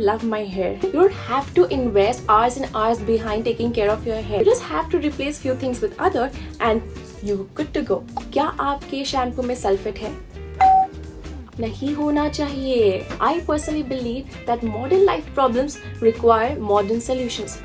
love my hair. You don't have to invest hours and hours behind taking care of your hair. You just have to replace few things with other and you're good to go. क्या आपके shampoo में sulphate है? नहीं होना चाहिए. I personally believe that modern life problems require modern solutions.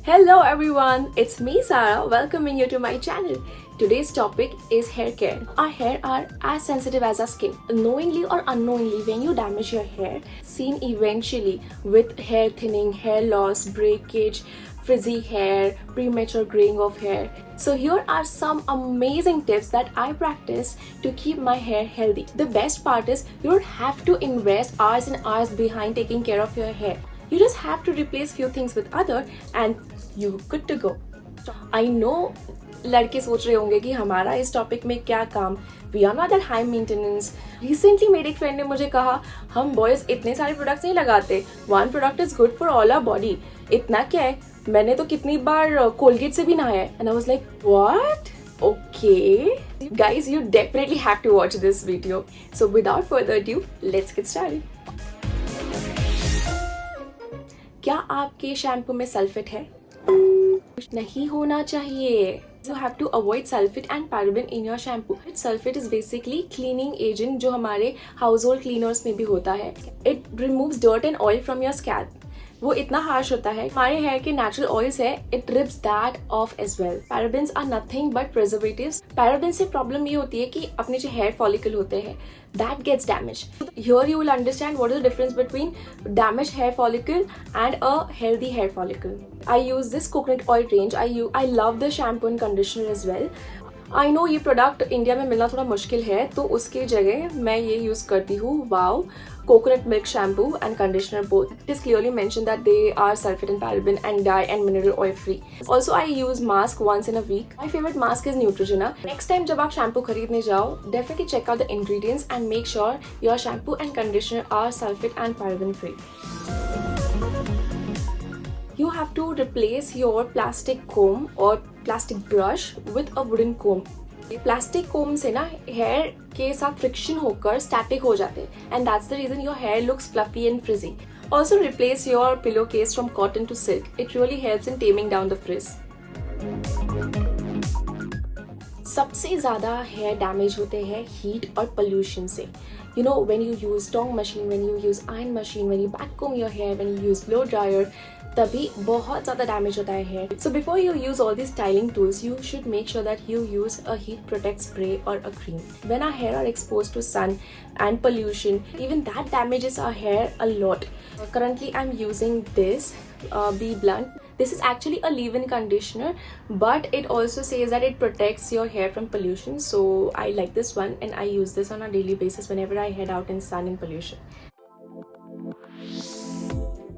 Hello everyone, it's me Sarah welcoming you to my channel. Today's topic is hair care. Our hair are as sensitive as our skin. Knowingly or unknowingly, when you damage your hair, seen eventually with hair thinning, hair loss, breakage, frizzy hair, premature graying of hair. So here are some amazing tips that I practice to keep my hair healthy. The best part is you don't have to invest hours and hours behind taking care of your hair. You just have to replace few things with other and you're good to go. I know लड़के सोच रहे होंगे कि हमारा इस topic में क्या काम. We are not that high maintenance. Recently मेरे एक फ्रेंड ने मुझे कहा हम बॉयज इतने सारे प्रोडक्ट्स नहीं लगाते. One product is good for all our body. इतना क्या है? मैंने तो कितनी बार कोलगेट से भी नहाया है. And I was like, what? Okay. Guys, you definitely have to watch this video. So without further ado, let's get started. क्या आपके शैम्पू में सल्फेट है? नहीं होना चाहिए. You have to avoid sulfate and paraben in your shampoo. Sulfate is basically cleaning agent जो हमारे household cleaners में भी होता है. It removes dirt and oil from your scalp. वो इतना हार्श होता है. हमारे हेयर के नेचुरल ऑयल्स है, it rips that off as well. Parabens are nothing but preservatives. Paraben से प्रॉब्लम ये होती है कि अपने जो हेयर फॉलिकल होते हैं that gets damaged. Here you will understand what is the difference between damaged hair follicle and a healthy hair follicle. I use this coconut oil range. I love the shampoo and conditioner as well. I know ये product India में मिलना थोड़ा मुश्किल है, तो उसके जगह मैं ये यूज़ करती हूँ. Wow coconut milk shampoo and conditioner both. It is clearly mentioned that they are sulfate and paraben and dye and mineral oil free. Also I use mask once in a week. My favorite mask is Neutrogena. Next time जब आप shampoo खरीदने जाओ, definitely check out the ingredients and make sure your shampoo and conditioner are sulfate and paraben free. You have to replace your plastic comb or plastic brush with a wooden comb. Plastic comb से ना hair के साथ friction होकर static हो जाते हैं and that's the reason your hair looks fluffy and frizzy. Also replace your pillow case from cotton to silk. It really helps in taming down the frizz. सबसे ज़्यादा हेयर डैमेज होते हैं heat और pollution से. You know, when you use tong machine, when you use iron machine, when you backcomb your hair, when you use blow dryer, तभी बहुत ज़्यादा damage होता है hair. So before you use all these styling tools, you should make sure that you use a heat protect spray or a cream. When our hair are exposed to sun and pollution, even that damages our hair a lot. Currently, I'm using this Be Blunt. This is actually a leave-in conditioner, but it also says that it protects your hair from pollution. So I like this one and I use this on a daily basis whenever I head out in sun and pollution.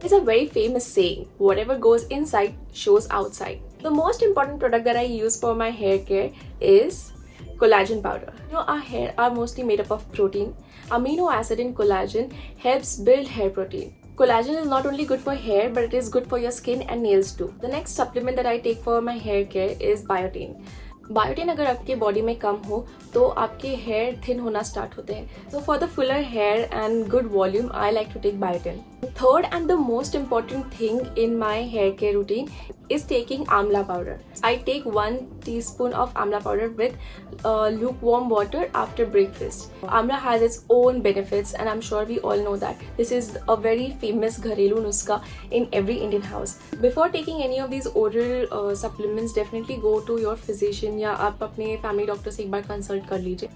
It's a very famous saying, whatever goes inside shows outside. The most important product that I use for my hair care is collagen powder. You know, our hair are mostly made up of protein. Amino acid in collagen helps build hair protein. Collagen is not only good for hair, but it is good for your skin and nails too. The next supplement that I take for my hair care is biotin. Biotin अगर आपके body में कम हो तो आपके hair thin होना start होते हैं. So for the fuller hair and good volume I like to take biotin. Third and the most important thing in my hair care routine is taking amla powder. I take 1 teaspoon of amla powder with lukewarm water after breakfast. Amla has its own benefits and I'm sure we all know that. This is a very famous घरेलू नुस्खा in every Indian house. Before taking any of these oral supplements, definitely go to your physician या आप अपने family doctor से एक बार consult कर लीजिए.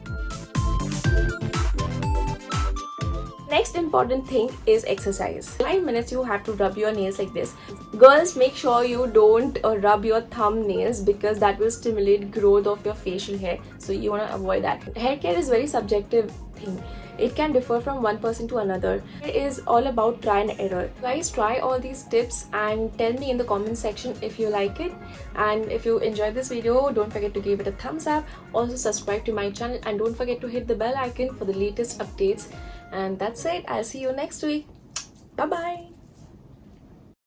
Next important thing is exercise. 5 minutes you have to rub your nails like this. Girls, make sure you don't rub your thumbnails because that will stimulate growth of your facial hair. So you want to avoid that. Hair care is very subjective thing. It can differ from one person to another. It is all about try and error. Guys, try all these tips and tell me in the comment section if you like it. And if you enjoyed this video, don't forget to give it a thumbs up. Also subscribe to my channel and don't forget to hit the bell icon for the latest updates. And that's it. I'll see you next week. Bye bye.